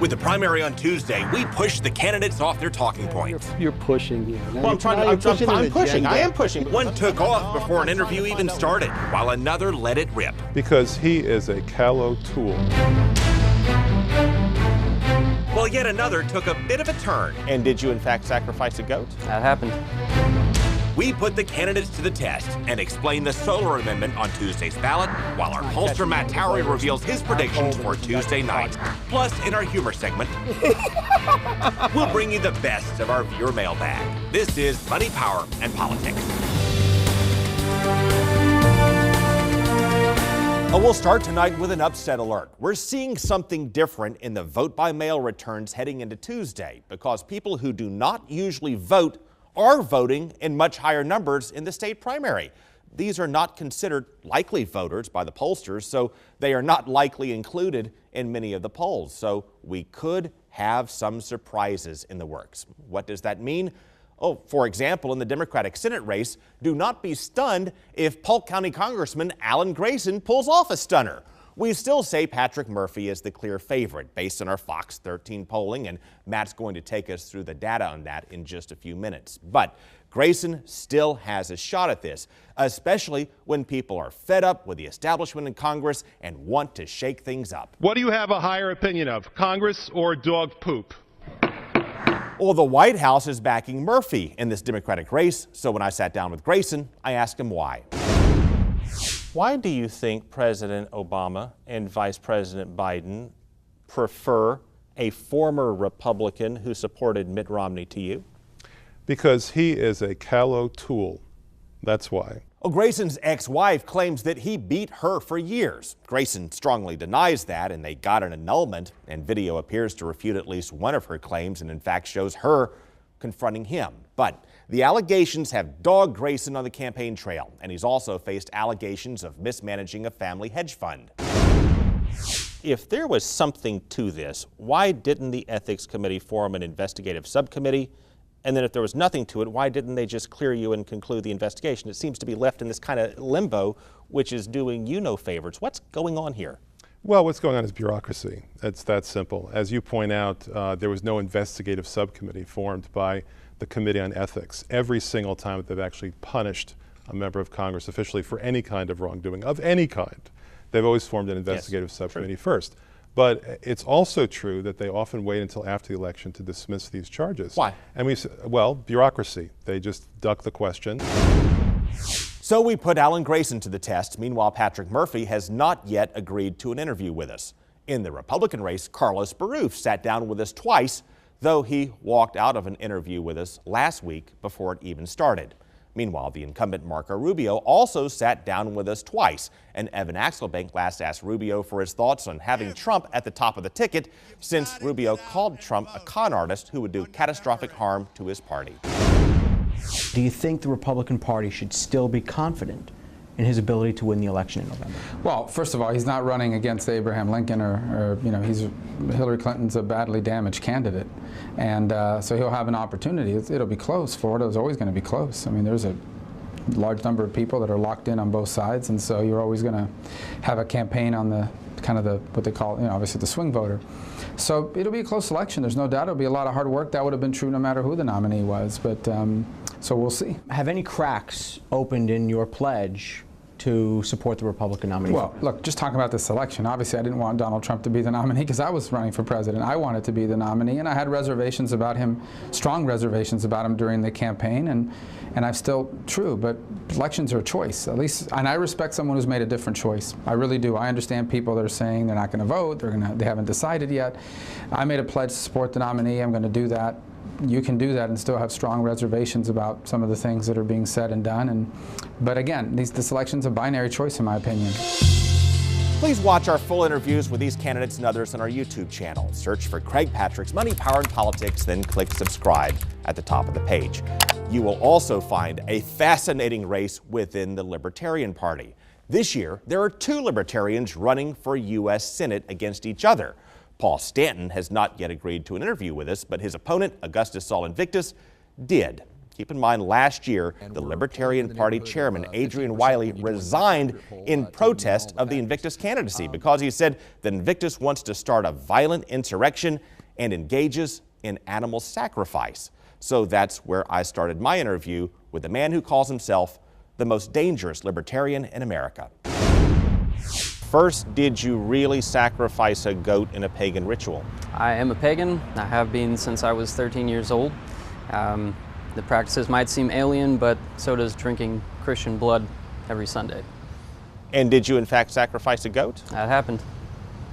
With the primary on Tuesday, we push the candidates off their talking points. You're pushing here. Well, I'm pushing. I am pushing. One took off before an interview even started, while another let it rip. Because he is a callow tool. Well, yet another took a bit of a turn. And did you, in fact, sacrifice a goat? That happened. We put the candidates to the test and explain the solar amendment on Tuesday's ballot, while our pollster Matt Towery reveals his predictions for Tuesday night. Plus, in our humor segment, we'll bring you the best of our viewer mailbag. This is Money, Power, and Politics. We'll start tonight with an upset alert. We're seeing something different in the vote-by-mail returns heading into Tuesday because people who do not usually vote are voting in much higher numbers in the state primary. These are not considered likely voters by the pollsters, so they are not likely included in many of the polls. So we could have some surprises in the works. What does that mean? Oh, for example, in the Democratic Senate race, do not be stunned if Polk County Congressman Alan Grayson pulls off a stunner. We still say Patrick Murphy is the clear favorite based on our Fox 13 polling, and Matt's going to take us through the data on that in just a few minutes. But Grayson still has a shot at this, especially when people are fed up with the establishment in Congress and want to shake things up. What do you have a higher opinion of, Congress or dog poop? Well, the White House is backing Murphy in this Democratic race, so when I sat down with Grayson, I asked him why. Why do you think President Obama and Vice President Biden prefer a former Republican who supported Mitt Romney to you? Because he is a callow tool. That's why. Well, Grayson's ex-wife claims that he beat her for years. Grayson strongly denies that, and they got an annulment, and video appears to refute at least one of her claims and in fact shows her confronting him. But the allegations have dogged Grayson on the campaign trail, and he's also faced allegations of mismanaging a family hedge fund. If there was something to this, why didn't the Ethics Committee form an investigative subcommittee? And then if there was nothing to it, why didn't they just clear you and conclude the investigation? It seems to be left in this kind of limbo, which is doing you no favors. What's going on here? Well, what's going on is bureaucracy. It's that simple. As you point out, there was no investigative subcommittee formed by the Committee on Ethics. Every single time that they've actually punished a member of Congress officially for any kind of wrongdoing, of any kind, they've always formed an investigative subcommittee first. But it's also true that they often wait until after the election to dismiss these charges. Why? And well, bureaucracy. They just duck the question. So we put Alan Grayson to the test. Meanwhile, Patrick Murphy has not yet agreed to an interview with us. In the Republican race, Carlos Baruf sat down with us twice, though he walked out of an interview with us last week before it even started. Meanwhile, the incumbent Marco Rubio also sat down with us twice, and Evan Axelbank last asked Rubio for his thoughts on having Trump at the top of the ticket, since Rubio called Trump a con artist who would do catastrophic harm to his party. Do you think the Republican Party should still be confident in his ability to win the election in November? Well, first of all, he's not running against Abraham Lincoln or Hillary Clinton's a badly damaged candidate. And so he'll have an opportunity. It'll be close. Florida is always going to be close. I mean, there's a large number of people that are locked in on both sides, and so you're always going to have a campaign on the what they call, obviously the swing voter. So it'll be a close election. There's no doubt it'll be a lot of hard work. That would have been true no matter who the nominee was. But so we'll see. Have any cracks opened in your pledge to support the Republican nominee? Well, look, just talking about this election, obviously I didn't want Donald Trump to be the nominee because I was running for president. I wanted to be the nominee, and I had reservations about him, strong reservations about him during the campaign, and I've still true, but elections are a choice, at least, and I respect someone who's made a different choice. I really do. I understand people that are saying they're not going to vote, they haven't decided yet. I made a pledge to support the nominee. I'm going to do that. You can do that and still have strong reservations about some of the things that are being said and done. But again, this election's a binary choice, in my opinion. Please watch our full interviews with these candidates and others on our YouTube channel. Search for Craig Patrick's Money, Power, and Politics, then click subscribe at the top of the page. You will also find a fascinating race within the Libertarian Party. This year, there are two Libertarians running for U.S. Senate against each other. Paul Stanton has not yet agreed to an interview with us, but his opponent, Augustus Saul Invictus, did. Keep in mind, last year, the Libertarian Party chairman, Adrian Wiley, resigned in protest of the Invictus candidacy because he said that Invictus wants to start a violent insurrection and engages in animal sacrifice. So that's where I started my interview with the man who calls himself the most dangerous libertarian in America. First, did you really sacrifice a goat in a pagan ritual? I am a pagan. I have been since I was 13 years old. The practices might seem alien, but so does drinking Christian blood every Sunday. And did you in fact sacrifice a goat? That happened.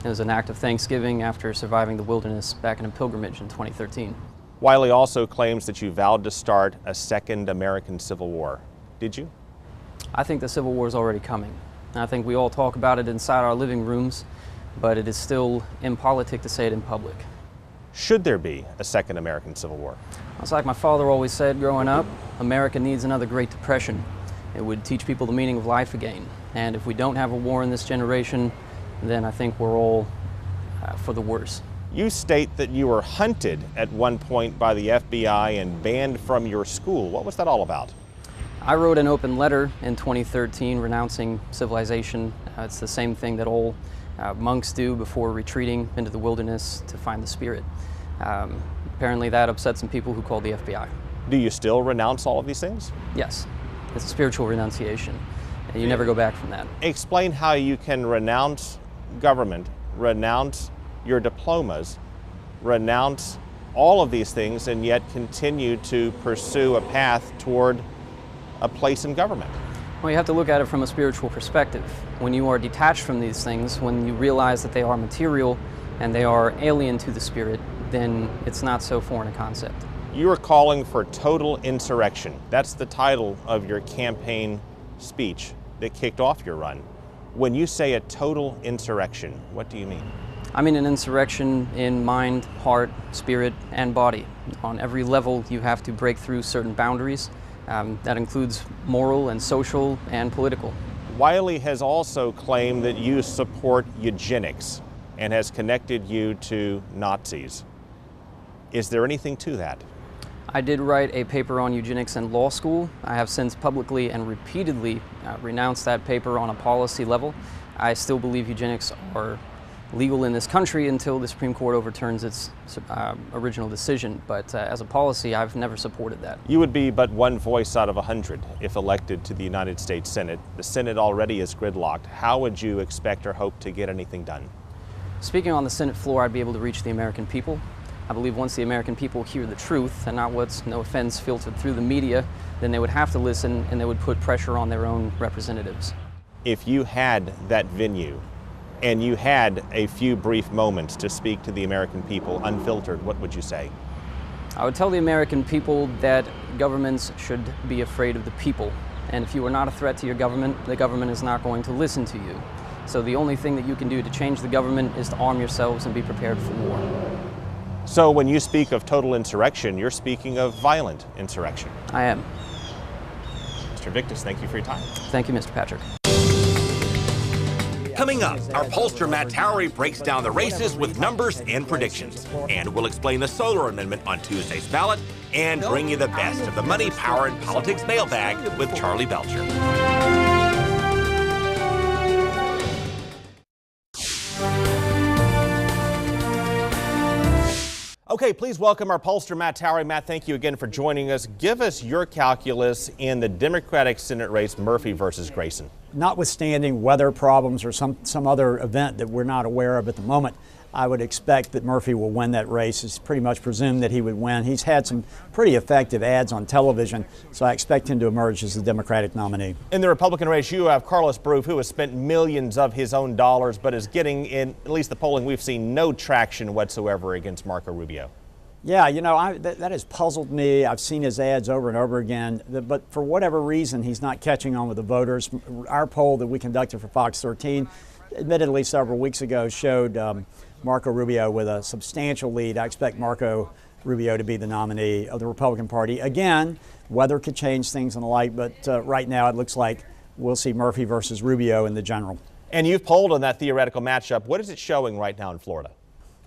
It was an act of thanksgiving after surviving the wilderness back in a pilgrimage in 2013. Wiley also claims that you vowed to start a second American Civil War. Did you? I think the Civil War is already coming. I think we all talk about it inside our living rooms, but it is still impolitic to say it in public. Should there be a second American Civil War? It's like my father always said growing up, America needs another Great Depression. It would teach people the meaning of life again. And if we don't have a war in this generation, then I think we're all for the worse. You state that you were hunted at one point by the FBI and banned from your school. What was that all about? I wrote an open letter in 2013 renouncing civilization. It's the same thing that all monks do before retreating into the wilderness to find the spirit. Apparently that upset some people who called the FBI. Do you still renounce all of these things? Yes, it's a spiritual renunciation. You never go back from that. Explain how you can renounce government, renounce your diplomas, renounce all of these things, and yet continue to pursue a path toward a place in government. Well, you have to look at it from a spiritual perspective. When you are detached from these things, when you realize that they are material and they are alien to the spirit, then it's not so foreign a concept. You are calling for total insurrection. That's the title of your campaign speech that kicked off your run. When you say a total insurrection, what do you mean? I mean an insurrection in mind, heart, spirit, and body. On every level, you have to break through certain boundaries. That includes moral and social and political. Wiley has also claimed that you support eugenics and has connected you to Nazis. Is there anything to that? I did write a paper on eugenics in law school. I have since publicly and repeatedly renounced that paper on a policy level. I still believe eugenics are legal in this country until the Supreme Court overturns its original decision, but as a policy, I've never supported that. You would be but one voice out of 100 if elected to the United States Senate. The Senate already is gridlocked. How would you expect or hope to get anything done? Speaking on the Senate floor, I'd be able to reach the American people. I believe once the American people hear the truth and not what's, no offense, filtered through the media, then they would have to listen and they would put pressure on their own representatives. If you had that venue and you had a few brief moments to speak to the American people unfiltered, what would you say? I would tell the American people that governments should be afraid of the people. And if you are not a threat to your government, the government is not going to listen to you. So the only thing that you can do to change the government is to arm yourselves and be prepared for war. So when you speak of total insurrection, you're speaking of violent insurrection. I am. Mr. Invictus, thank you for your time. Thank you, Mr. Patrick. Coming up, our pollster Matt Towery breaks down the races with numbers and predictions. And we'll explain the solar amendment on Tuesday's ballot and bring you the best of the money, power, and politics mailbag with Charlie Belcher. Okay, please welcome our pollster, Matt Towery. Matt, thank you again for joining us. Give us your calculus in the Democratic Senate race, Murphy versus Grayson. Notwithstanding weather problems or some other event that we're not aware of at the moment, I would expect that Murphy will win that race. It's pretty much presumed that he would win. He's had some pretty effective ads on television, so I expect him to emerge as the Democratic nominee. In the Republican race, you have Carlos Broof, who has spent millions of his own dollars, but is getting, in at least the polling we've seen, no traction whatsoever against Marco Rubio. Yeah, you know, that has puzzled me. I've seen his ads over and over again, but for whatever reason, he's not catching on with the voters. Our poll that we conducted for Fox 13, admittedly several weeks ago, showed Marco Rubio with a substantial lead. I expect Marco Rubio to be the nominee of the Republican Party. Again, weather could change things and the like, but right now it looks like we'll see Murphy versus Rubio in the general. And you've polled on that theoretical matchup. What is it showing right now in Florida?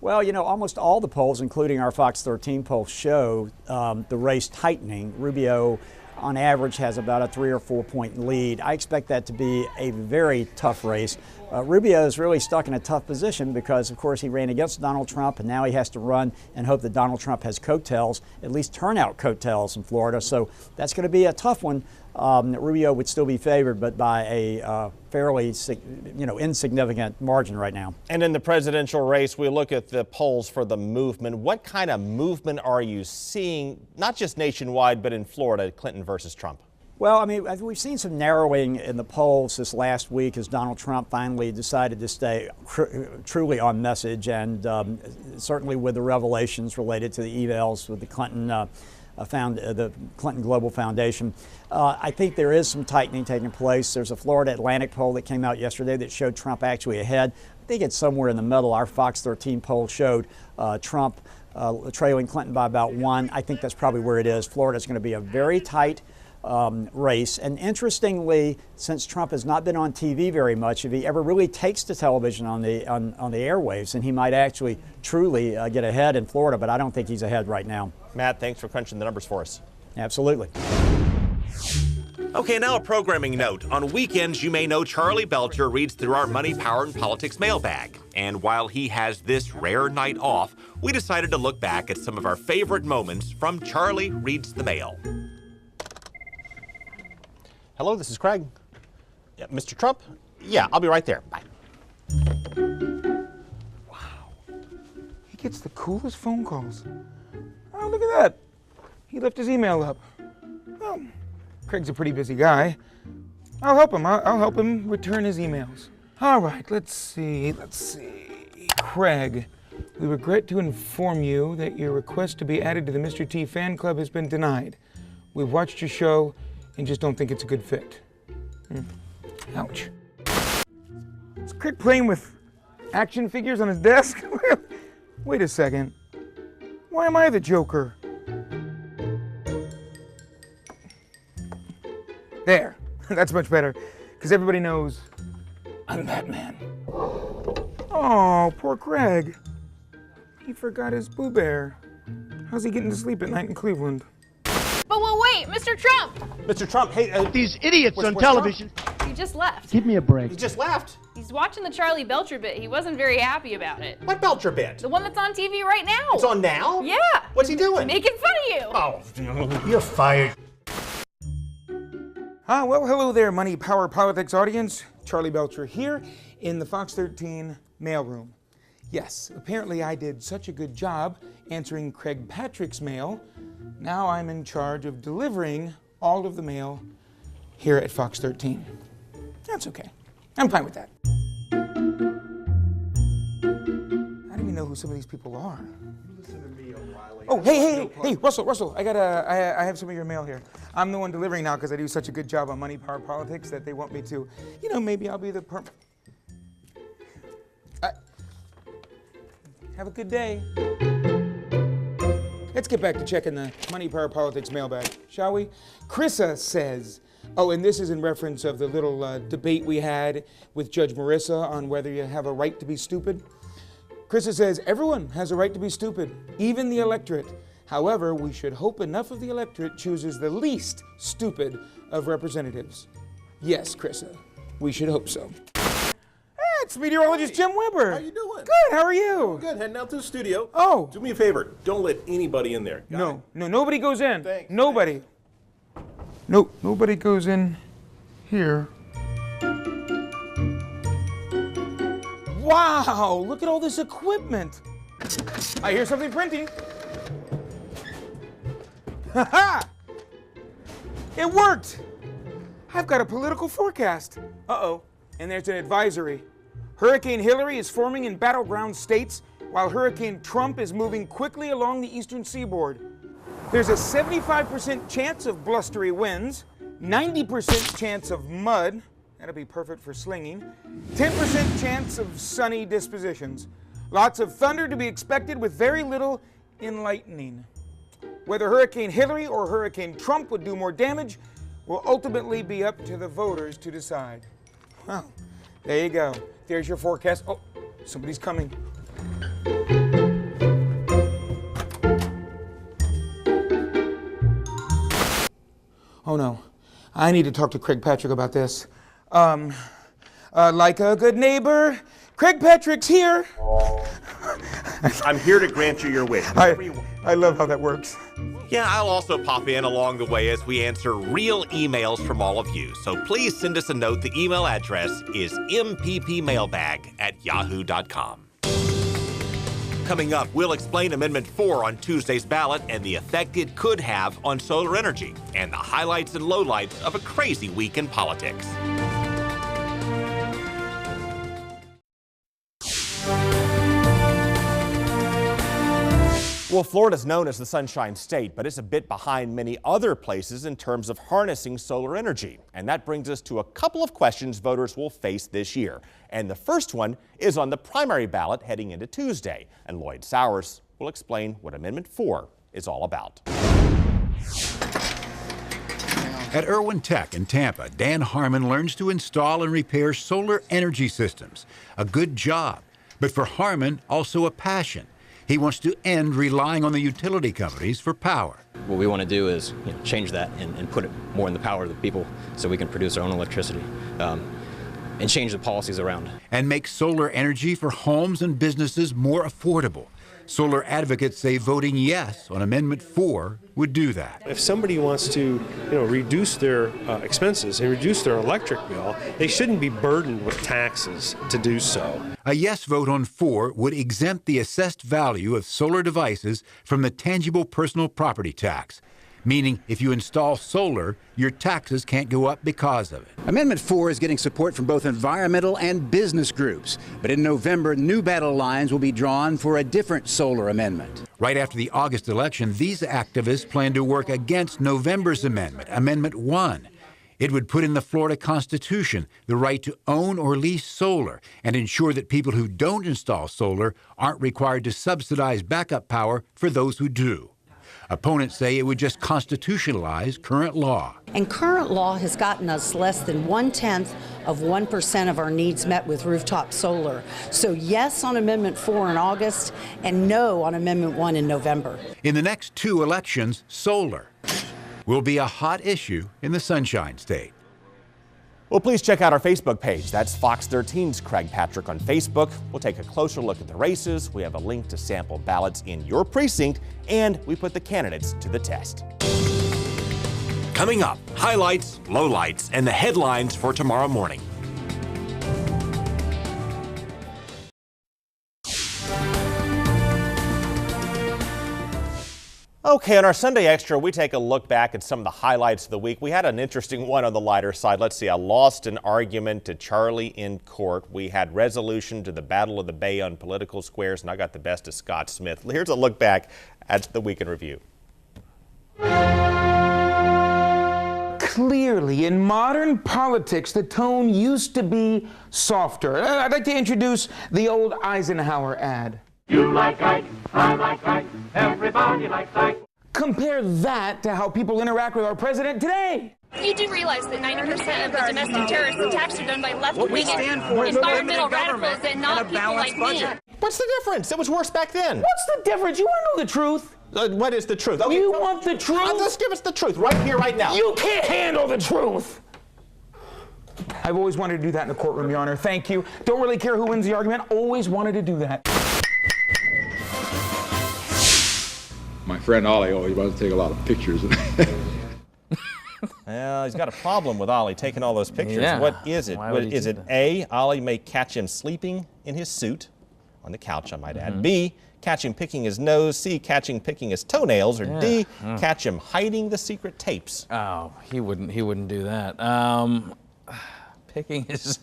Well, you know, almost all the polls, including our Fox 13 poll, show the race tightening. Rubio, on average, has about a 3 or 4 point lead. I expect that to be a very tough race. Rubio is really stuck in a tough position because, of course, he ran against Donald Trump, and now he has to run and hope that Donald Trump has coattails, at least turnout coattails in Florida. So that's going to be a tough one. Rubio would still be favored, but by a fairly, insignificant margin right now. And in the presidential race, we look at the polls for the movement. What kind of movement are you seeing, not just nationwide, but in Florida, Clinton versus Trump? Well, I mean, we've seen some narrowing in the polls this last week as Donald Trump finally decided to stay truly on message, and certainly with the revelations related to the emails with the Clinton the Clinton Global Foundation. I think there is some tightening taking place. There's a Florida Atlantic poll that came out yesterday that showed Trump actually ahead. I think it's somewhere in the middle. Our Fox 13 poll showed Trump trailing Clinton by about 1. I think that's probably where it is. Florida's going to be a very tight race. And interestingly, since Trump has not been on TV very much, if he ever really takes to television on the airwaves, then he might actually truly get ahead in Florida, but I don't think he's ahead right now. Matt, thanks for crunching the numbers for us. Absolutely. Okay, now a programming note. On weekends, you may know Charlie Belcher reads through our Money, Power, and Politics mailbag. And while he has this rare night off, we decided to look back at some of our favorite moments from Charlie Reads the Mail. Hello, this is Craig. Yeah, Mr. Trump? Yeah, I'll be right there. Bye. Wow. He gets the coolest phone calls. Oh, look at that. He left his email up. Well, Craig's a pretty busy guy. I'll help him. I'll help him return his emails. All right, let's see. Craig, we regret to inform you that your request to be added to the Mr. T fan club has been denied. We've watched your show and just don't think it's a good fit. Ouch. Is Craig playing with action figures on his desk? Wait a second. Why am I the Joker? There. That's much better, because everybody knows I'm Batman. Oh, poor Craig. He forgot his Boo Bear. How's he getting to sleep at night in Cleveland? But wait, Mr. Trump! Mr. Trump, hey, These idiots on television. He just left. Give me a break. he just left. He's watching the Charlie Belcher bit. He wasn't very happy about it. What Belcher bit? The one that's on TV right now. It's on now? Yeah. What's he doing? Making fun of you. Oh, You're fired. Well, hello there, Money, Power, Politics audience. Charlie Belcher here in the Fox 13 mailroom. Yes, apparently I did such a good job answering Craig Patrick's mail. Now I'm in charge of delivering all of the mail here at Fox 13. That's okay. I'm fine with that. I don't even know who some of these people are. Listen to me, O'Reilly. Oh, hey, Russell, I have some of your mail here. I'm the one delivering now because I do such a good job on Money, Power, Politics that they want me to, maybe I'll be the Have a good day. Let's get back to checking the Money, Power, Politics mailbag, shall we? Chrissa says, and this is in reference of the little debate we had with Judge Marissa on whether you have a right to be stupid. Chrissa says, everyone has a right to be stupid, even the electorate. However, we should hope enough of the electorate chooses the least stupid of representatives. Yes, Chrissa, we should hope so. It's meteorologist Jim Weber. How you doing? Good, how are you? Good, heading out to the studio. Oh. Do me a favor, don't let anybody in there. No, nobody goes in. Thanks. Nobody. No, nobody goes in here. Wow, look at all this equipment. I hear something printing. Ha-ha! It worked. I've got a political forecast. Uh-oh, and there's an advisory. Hurricane Hillary is forming in battleground states while Hurricane Trump is moving quickly along the eastern seaboard. There's a 75% chance of blustery winds, 90% chance of mud, that'll be perfect for slinging, 10% chance of sunny dispositions. Lots of thunder to be expected with very little enlightening. Whether Hurricane Hillary or Hurricane Trump would do more damage will ultimately be up to the voters to decide. Well, there you go. There's your forecast. Oh, somebody's coming. Oh no, I need to talk to Craig Patrick about this. Like a good neighbor, Craig Patrick's here. I'm here to grant you your wish. I love how that works. Yeah, I'll also pop in along the way as we answer real emails from all of you. So please send us a note. The email address is mppmailbag@yahoo.com. Coming up, we'll explain Amendment 4 on Tuesday's ballot and the effect it could have on solar energy and the highlights and lowlights of a crazy week in politics. Well, Florida's known as the Sunshine State, but it's a bit behind many other places in terms of harnessing solar energy. And that brings us to a couple of questions voters will face this year. And the first one is on the primary ballot heading into Tuesday. And Lloyd Sowers will explain what Amendment 4 is all about. At Irwin Tech in Tampa, Dan Harmon learns to install and repair solar energy systems. A good job, but for Harmon, also a passion. He wants to end relying on the utility companies for power. What we want to do is change that and put it more in the power of the people so we can produce our own electricity and change the policies around. And make solar energy for homes and businesses more affordable. Solar advocates say voting yes on Amendment 4 would do that. If somebody wants to, reduce their expenses and reduce their electric bill, they shouldn't be burdened with taxes to do so. A yes vote on 4 would exempt the assessed value of solar devices from the tangible personal property tax, meaning if you install solar, your taxes can't go up because of it. Amendment 4 is getting support from both environmental and business groups. But in November, new battle lines will be drawn for a different solar amendment. Right after the August election, these activists plan to work against November's amendment, Amendment 1. It would put in the Florida Constitution the right to own or lease solar and ensure that people who don't install solar aren't required to subsidize backup power for those who do. Opponents say it would just constitutionalize current law. And current law has gotten us less than 0.1% of our needs met with rooftop solar. So yes on Amendment 4 in August and no on Amendment 1 in November. In the next 2 elections, solar will be a hot issue in the Sunshine State. Well, please check out our Facebook page. That's Fox 13's Craig Patrick on Facebook. We'll take a closer look at the races. We have a link to sample ballots in your precinct, and we put the candidates to the test. Coming up, highlights, lowlights, and the headlines for tomorrow morning. Okay, on our Sunday Extra, we take a look back at some of the highlights of the week. We had an interesting one on the lighter side. Let's see, I lost an argument to Charlie in court. We had resolution to the Battle of the Bay on political squares, and I got the best of Scott Smith. Here's a look back at the Week in Review. Clearly, in modern politics, the tone used to be softer. I'd like to introduce the old Eisenhower ad. You like Ike, I like Ike, everybody likes Ike. Compare that to how people interact with our president today. You do realize that 90% of the domestic terrorist attacks are done by left-wing environmental radicals and not people like me. What's the difference? It was worse back then. What's the difference? You want to know the truth? What is the truth? Okay, you want the truth? Just give us the truth right here, right now. You can't handle the truth. I've always wanted to do that in the courtroom, Your Honor. Thank you. Don't really care who wins the argument. Always wanted to do that. My friend Ollie always wants to take a lot of pictures. Well, he's got a problem with Ollie taking all those pictures. Yeah. What is it? Is it that? A, Ollie may catch him sleeping in his suit, on the couch I might add. B, catch him picking his nose. C, catch him picking his toenails. Or D, catch him hiding the secret tapes. Oh, he wouldn't do that. Picking his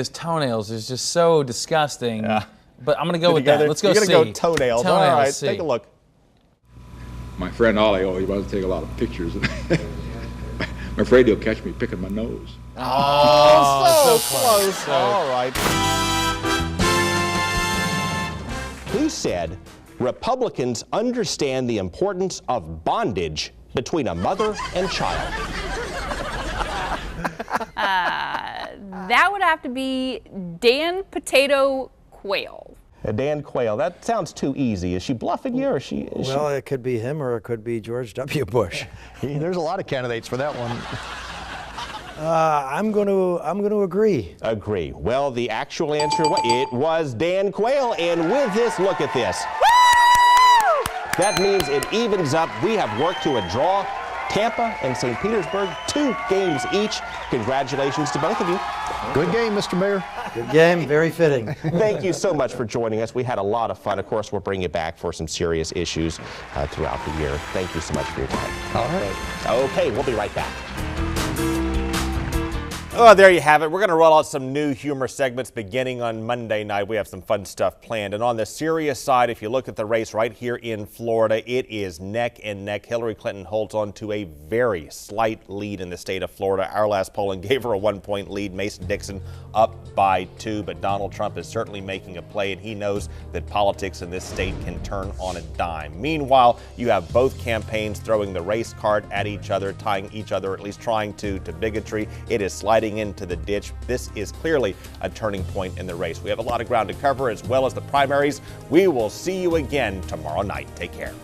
toenails is just so disgusting. Yeah. But I'm gonna go with that. Let's go You're C. gonna go toenails. All right, C. take a look. My friend Ollie always wants to take a lot of pictures. I'm afraid he'll catch me picking my nose. Oh, so close. All right. Who said Republicans understand the importance of bondage between a mother and child? That would have to be Dan Potato Quayle. Dan Quayle, that sounds too easy. Is she bluffing you, or is she? Well, it could be him, or it could be George W. Bush. There's a lot of candidates for that one. I'm going to agree. Agree. Well, the actual answer, it was Dan Quayle, and with this, look at this. That means it evens up. We have worked to a draw. Tampa and St. Petersburg, 2 games each. Congratulations to both of you. Good game, Mr. Mayor. Good game, very fitting. Thank you so much for joining us. We had a lot of fun. Of course, we'll bring you back for some serious issues throughout the year. Thank you so much for your time. All right. Okay, we'll be right back. Oh, there you have it. We're going to roll out some new humor segments beginning on Monday night. We have some fun stuff planned. And on the serious side, if you look at the race right here in Florida, it is neck and neck. Hillary Clinton holds on to a very slight lead in the state of Florida. Our last polling gave her a 1-point lead. Mason Dixon up by 2, but Donald Trump is certainly making a play, and he knows that politics in this state can turn on a dime. Meanwhile, you have both campaigns throwing the race card at each other, tying each other, at least trying to bigotry. It is sliding into the ditch. This is clearly a turning point in the race. We have a lot of ground to cover, as well as the primaries. We will see you again tomorrow night. Take care.